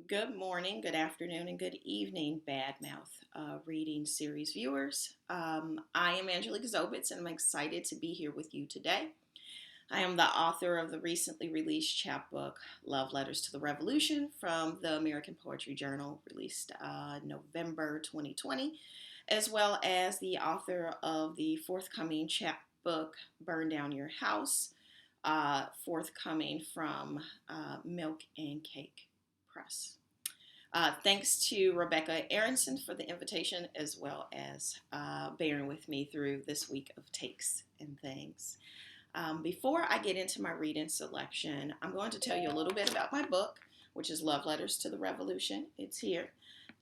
Good morning, good afternoon, and good evening, Badmouth reading series viewers. I am Angelique Zobitz, and I'm excited to be here with you today. I am the author of the recently released chapbook, Love Letters to the Revolution, from the American Poetry Journal, released November 2020, as well as the author of the forthcoming chapbook, Burn Down Your House, forthcoming from Milk and Cake Press. Thanks to Rebecca Aronson for the invitation, as well as bearing with me through this week of takes and things. Before I get into my reading selection, I'm going to tell you a little bit about my book, which is Love Letters to the Revolution. It's here.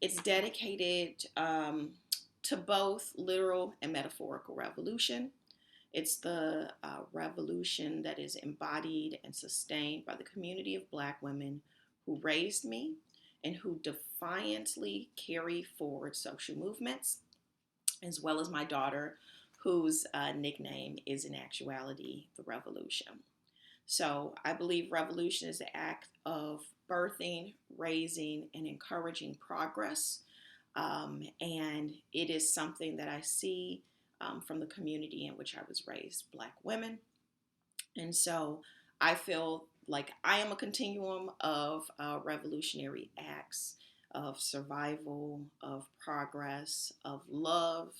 It's dedicated to both literal and metaphorical revolution. It's the revolution that is embodied and sustained by the community of Black women who raised me and who defiantly carry forward social movements, as well as my daughter, whose nickname is in actuality the Revolution. So I believe revolution is the act of birthing, raising, and encouraging progress. And it is something that I see from the community in which I was raised, Black women. And so I feel like I am a continuum of revolutionary acts of survival, of progress, of love.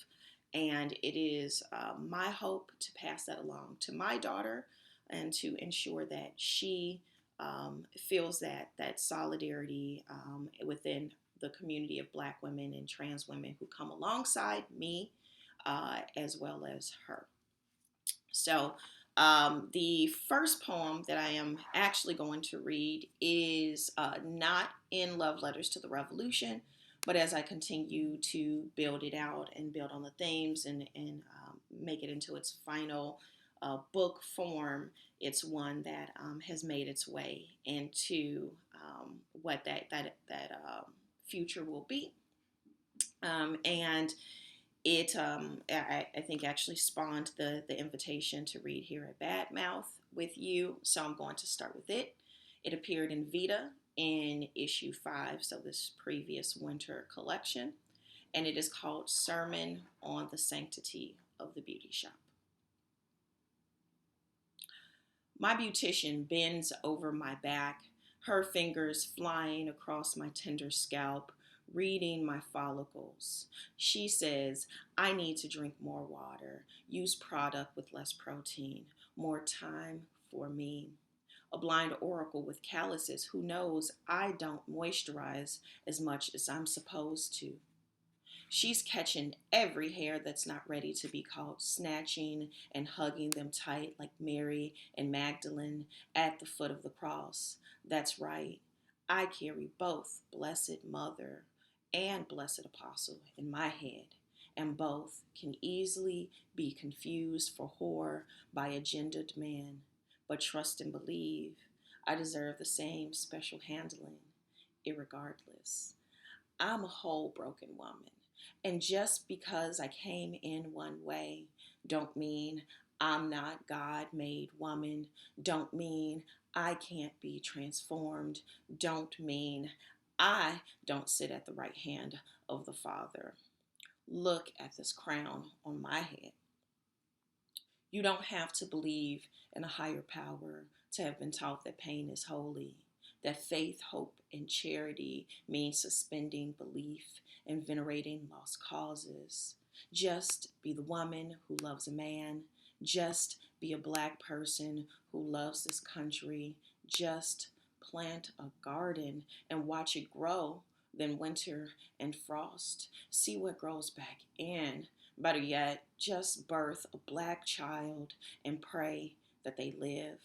And it is my hope to pass that along to my daughter and to ensure that she feels that solidarity within the community of Black women and trans women who come alongside me as well as her. So, the first poem that I am actually going to read is not in Love Letters to the Revolution, but as I continue to build it out and build on the themes and make it into its final book form, it's one that has made its way into what that future will be. And it, I think, actually spawned the invitation to read here at Badmouth with you. So I'm going to start with it. It appeared in Vita in issue 5, so this previous winter collection. And it is called Sermon on the Sanctity of the Beauty Shop. My beautician bends over my back, her fingers flying across my tender scalp, reading my follicles. She says, I need to drink more water, use product with less protein, more time for me. A blind oracle with calluses who knows I don't moisturize as much as I'm supposed to. She's catching every hair that's not ready to be caught, snatching and hugging them tight like Mary and Magdalene at the foot of the cross. That's right. I carry both Blessed Mother and Blessed Apostle in my head, and both can easily be confused for whore by a gendered man. But trust and believe, I deserve the same special handling, irregardless. I'm a whole broken woman. And just because I came in one way, don't mean I'm not God-made woman. Don't mean I can't be transformed. Don't mean I don't sit at the right hand of the Father. Look at this crown on my head. You don't have to believe in a higher power to have been taught that pain is holy, that faith, hope, and charity means suspending belief and venerating lost causes. Just be the woman who loves a man. Just be a Black person who loves this country. Just plant a garden and watch it grow, then winter and frost. See what grows back in. Better yet, just birth a Black child and pray that they live.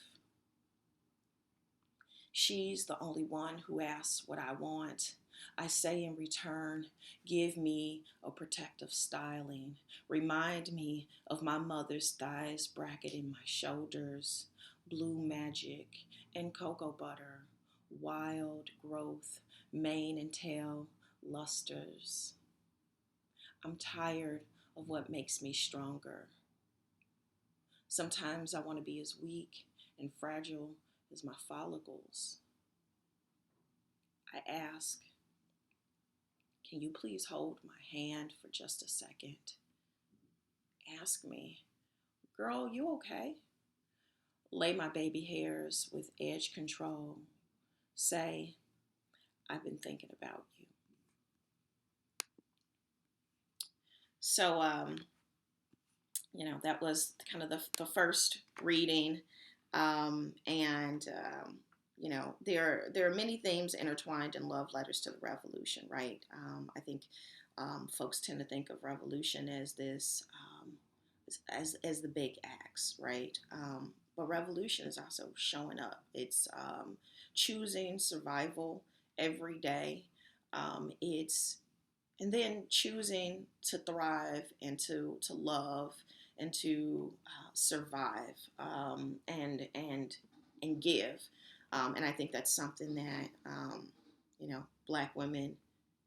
She's the only one who asks what I want. I say in return, give me a protective styling. Remind me of my mother's thighs bracketing my shoulders. Blue magic and cocoa butter. Wild growth, mane and tail, lusters. I'm tired of what makes me stronger. Sometimes I want to be as weak and fragile as my follicles. I ask, can you please hold my hand for just a second? Ask me, girl, you okay? Lay my baby hairs with edge control. Say, I've been thinking about you. So, that was kind of the first reading. There are many themes intertwined in Love Letters to the Revolution, right? I think folks tend to think of revolution as this, as the big acts, right? But revolution is also showing up. It's choosing survival every day. It's and then choosing to thrive and to love and to survive, and give. And I think that's something that Black women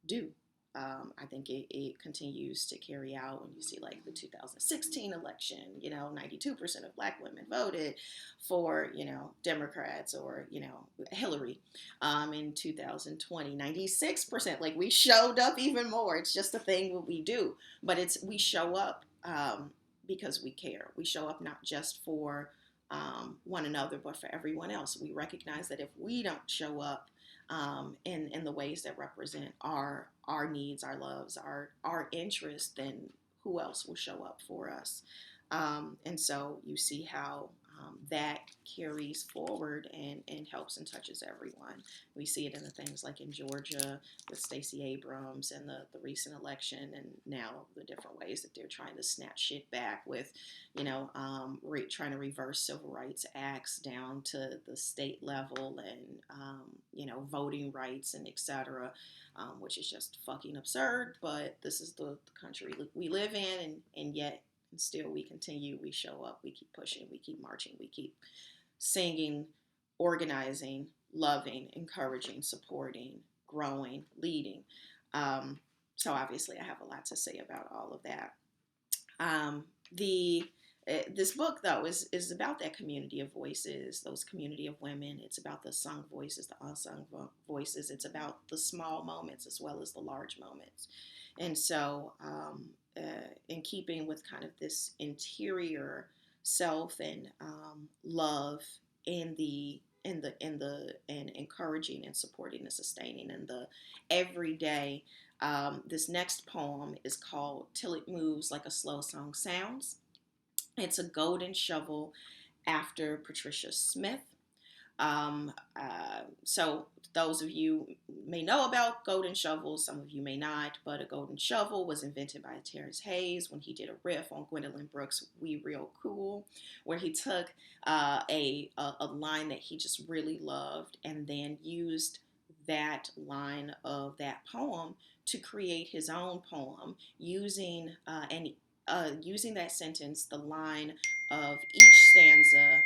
do. I think it continues to carry out when you see like the 2016 election. 92% of Black women voted for Democrats or Hillary. In 2020, 96%. Like, we showed up even more. It's just a thing that we do, but we show up because we care. We show up not just for one another, but for everyone else. We recognize that if we don't show up in the ways that represent our needs, our loves, our interests, then who else will show up for us? And so you see how that carries forward and helps and touches everyone. We see it in the things like in Georgia with Stacey Abrams and the recent election, and now the different ways that they're trying to snatch shit back with, trying to reverse civil rights acts down to the state level, and voting rights and etc. Which is just fucking absurd. But this is the country we live in, and yet. And still we continue, we show up, we keep pushing, we keep marching, we keep singing, organizing, loving, encouraging, supporting, growing, leading. So obviously I have a lot to say about all of that. This book, though, is about that community of voices, those community of women. It's about the sung voices, the unsung voices. It's about the small moments as well as the large moments. And so, in keeping with kind of this interior self and love and encouraging and supporting and sustaining and the everyday. This next poem is called "Till It Moves Like a Slow Song Sounds." It's a golden shovel after Patricia Smith. So those of you may know about golden shovels, some of you may not, but a golden shovel was invented by Terrence Hayes when he did a riff on Gwendolyn Brooks' "We Real Cool," where he took a line that he just really loved and then used that line of that poem to create his own poem using that sentence. The line of each stanza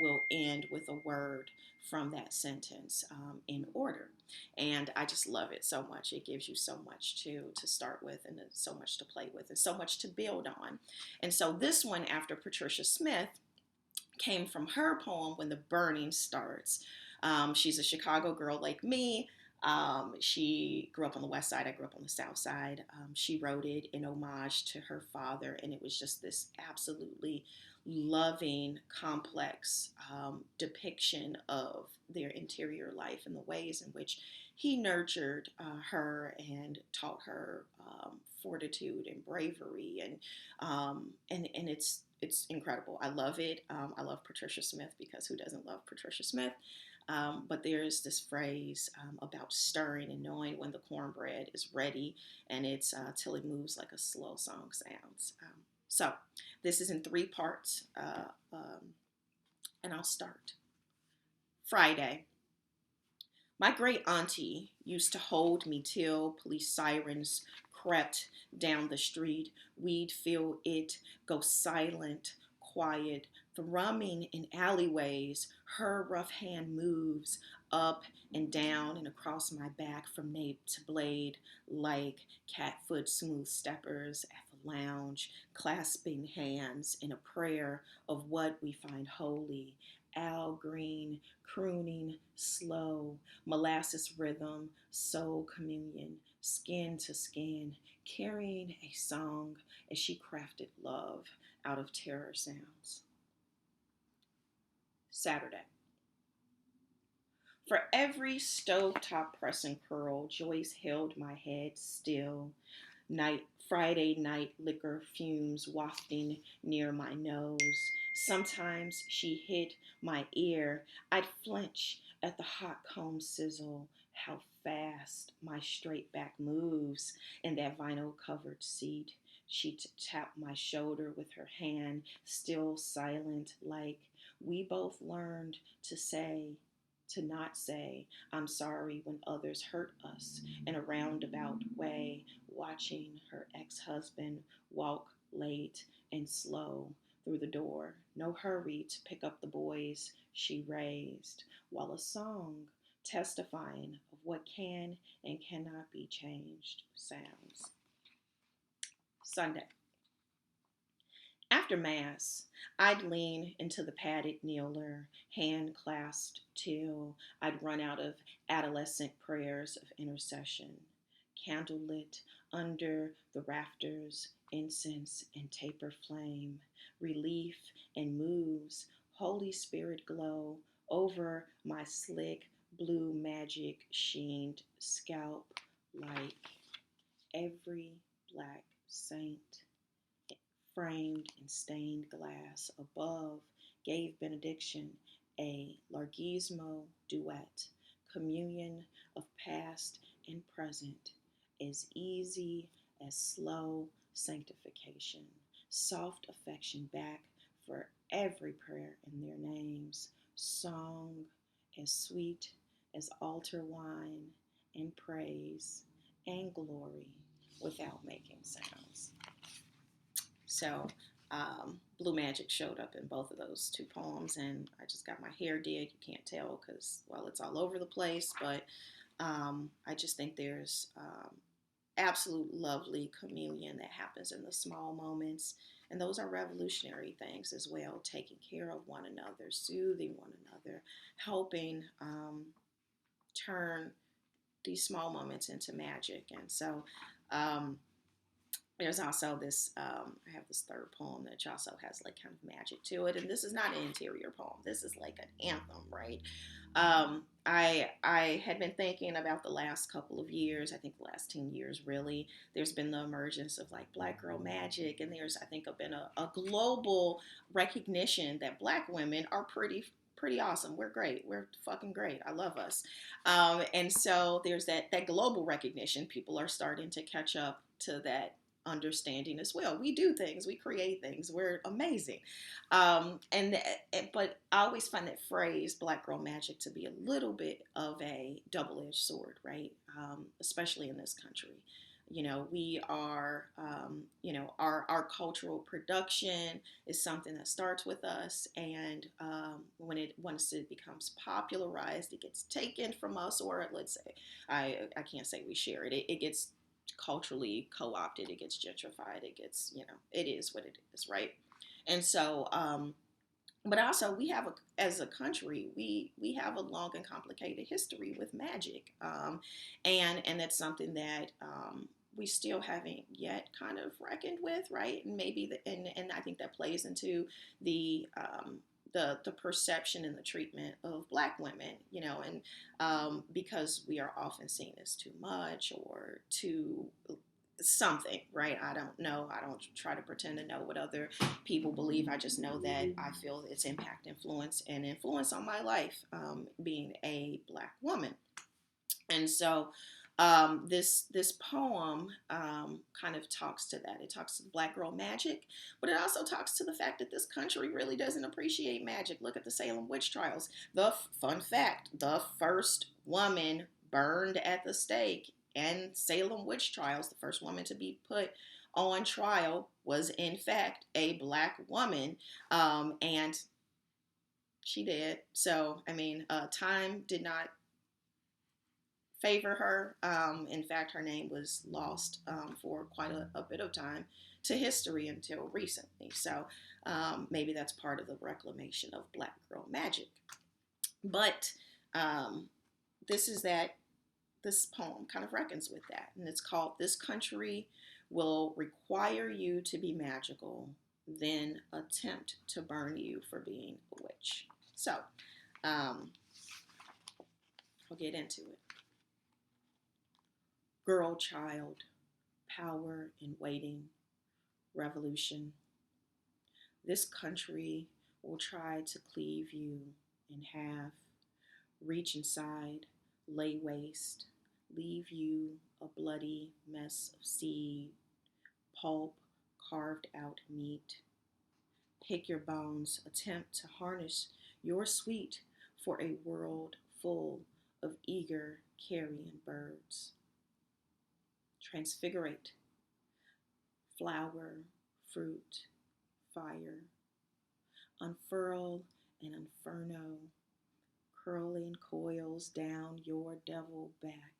will end with a word from that sentence in order. And I just love it so much. It gives you so much to start with and so much to play with and so much to build on. And so this one, after Patricia Smith, came from her poem, "When the Burning Starts." She's a Chicago girl like me. She grew up on the west side. I grew up on the south side. She wrote it in homage to her father, and it was just this absolutely loving, complex depiction of their interior life and the ways in which he nurtured her and taught her fortitude and bravery, and it's incredible. I love it. I love Patricia Smith, because who doesn't love Patricia Smith? But there's this phrase about stirring and knowing when the cornbread is ready, and it's till it moves like a slow song sounds. So this is in 3 parts, and I'll start. Friday. My great auntie used to hold me till police sirens crept down the street. We'd feel it go silent, quiet, thrumming in alleyways. Her rough hand moves up and down and across my back from nape to blade, like catfoot smooth steppers at the lounge, clasping hands in a prayer of what we find holy Al Green, crooning slow, molasses rhythm, soul communion, skin to skin, carrying a song as she crafted love out of terror sounds. Saturday. For every stovetop pressing curl, Joyce held my head still. Friday night liquor fumes wafting near my nose. Sometimes she hit my ear. I'd flinch at the hot comb sizzle. How fast my straight back moves in that vinyl covered seat. She'd tap my shoulder with her hand, still silent, like we both learned to say, to not say, I'm sorry when others hurt us in a roundabout way, watching her ex husband walk late and slow through the door. No hurry to pick up the boys she raised, while a song testifying of what can and cannot be changed sounds. Sunday. After Mass, I'd lean into the padded kneeler, hand clasped till I'd run out of adolescent prayers of intercession. Candlelit under the rafters, incense and taper flame, relief and moves, Holy Spirit glow over my slick blue magic sheened scalp like every black saint framed in stained glass above gave benediction, a largismo duet, communion of past and present, as easy as slow sanctification, soft affection back for every prayer in their names, song as sweet as altar wine, and praise and glory without making sounds. So Blue Magic showed up in both of those two poems, and I just got my hair did. You can't tell because, well, it's all over the place, but I just think there's absolute lovely communion that happens in the small moments, and those are revolutionary things as well, taking care of one another, soothing one another, helping turn these small moments into magic. And so there's also this I have this third poem that also has like kind of magic to it, and this is not an interior poem, this is like an anthem, right? I had been thinking about the last couple of years, I think the last 10 years really, there's been the emergence of like Black girl magic, and there's I think been a global recognition that Black women are pretty awesome. We're great. We're fucking great. I love us. And so there's that global recognition. People are starting to catch up to that understanding as well. We do things, we create things, we're amazing. But I always find that phrase Black girl magic to be a little bit of a double-edged sword, right? Especially in this country. You know, we are, our cultural production is something that starts with us, and once it becomes popularized, it gets taken from us, or let's say, I can't say we share it. It gets culturally co-opted, it gets gentrified, it gets, it is what it is, right? And so but also we have as a country, we have a long and complicated history with magic, and that's something that we still haven't yet kind of reckoned with, right? And maybe and I think that plays into the perception and the treatment of Black women, and because we are often seen as too much or too something, right? I don't know. I don't try to pretend to know what other people believe. I just know that I feel its impact, influence on my life, being a Black woman. And so this poem kind of talks to that. It talks to the Black girl magic, but it also talks to the fact that this country really doesn't appreciate magic. Look at the Salem witch trials. Fun fact, the first woman burned at the stake and Salem witch trials, the first woman to be put on trial was in fact a Black woman, and she did. So, I mean, time did not favor her. In fact, her name was lost for quite a bit of time to history until recently. So maybe that's part of the reclamation of Black girl magic. But um, this is that this poem kind of reckons with that, and it's called "This Country Will Require You to Be Magical, Then Attempt to Burn You for Being a Witch." So I'll get into it. Girl child, power in waiting, revolution. This country will try to cleave you in half, reach inside, lay waste, leave you a bloody mess of seed, pulp, carved out meat. Pick your bones, attempt to harness your sweet for a world full of eager carrion birds. Transfigurate, flower, fruit, fire, unfurl an inferno, curling coils down your devil back.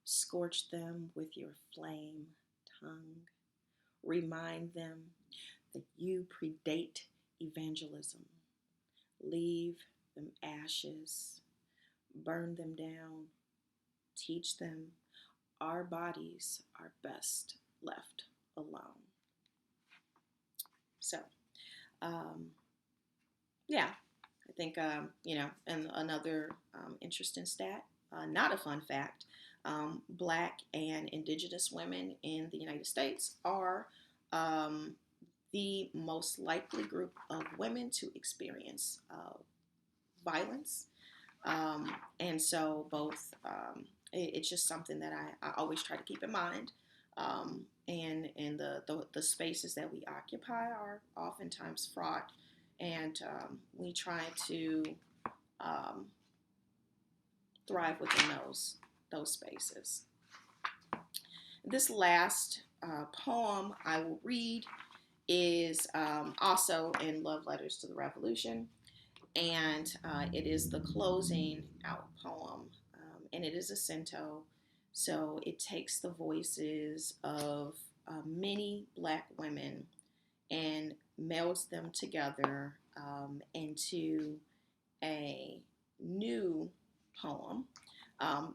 Scorch them with your flame tongue. Remind them that you predate evangelism. Leave them ashes. Burn them down. Teach them our bodies are best left alone. So, yeah, I think, and another interesting stat, not a fun fact, Black and Indigenous women in the United States are the most likely group of women to experience violence. And so both, it's just something that I always try to keep in mind. And the spaces that we occupy are oftentimes fraught, and we try to um, thrive within those spaces. This last poem I will read is also in Love Letters to the Revolution, and it is the closing out poem, and it is a cento, so it takes the voices of many Black women and melds them together into a new poem.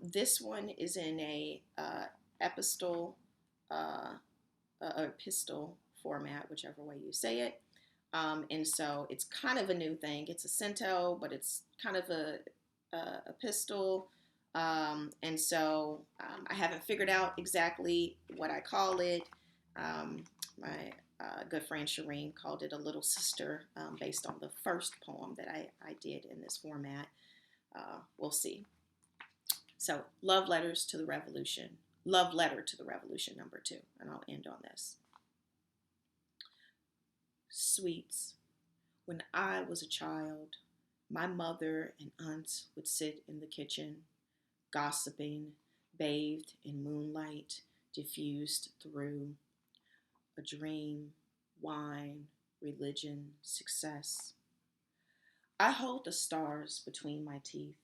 This one is in a epistle, epistle format, whichever way you say it. And so it's kind of a new thing. It's a cento, but it's kind of a epistle. And so I haven't figured out exactly what I call it. My good friend Shireen called it a little sister, based on the first poem that I did in this format. We'll see. So, Love Letters to the Revolution. Love Letter to the Revolution, number 2. And I'll end on this. Sweets. When I was a child, my mother and aunts would sit in the kitchen, gossiping, bathed in moonlight, diffused through a dream, wine, religion, success. I hold the stars between my teeth,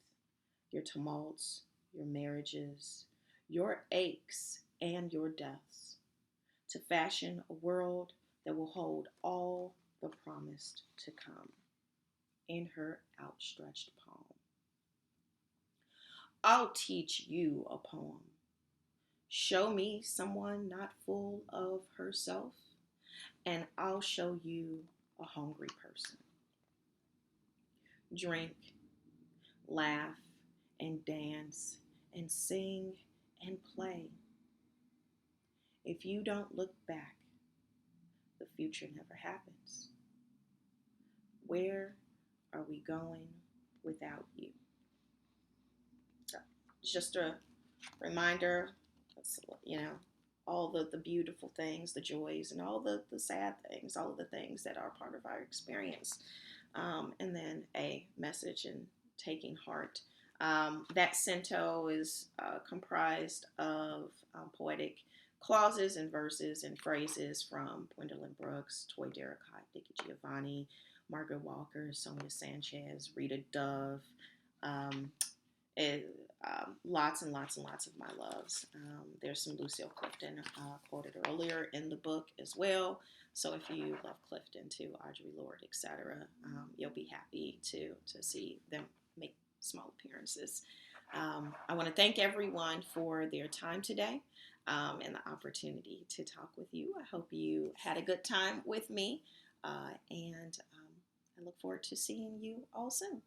your tumults, your marriages, your aches, and your deaths, to fashion a world that will hold all the promised to come in her outstretched palm. I'll teach you a poem. Show me someone not full of herself, and I'll show you a hungry person. Drink, laugh, and dance, and sing and play. If you don't look back, the future never happens. Where are we going without you? So it's just a reminder, all the beautiful things, the joys, and all the sad things, all of the things that are part of our experience. And then a message in taking heart. That cento is comprised of poetic clauses and verses and phrases from Gwendolyn Brooks, Toy Derricott, Nikki Giovanni, Margaret Walker, Sonia Sanchez, Rita Dove, lots and lots and lots of my loves. There's some Lucille Clifton quoted earlier in the book as well. So if you love Clifton too, Audre Lorde, etc., you'll be happy to see them make small appearances. I want to thank everyone for their time today and the opportunity to talk with you. I hope you had a good time with me, and I look forward to seeing you all soon.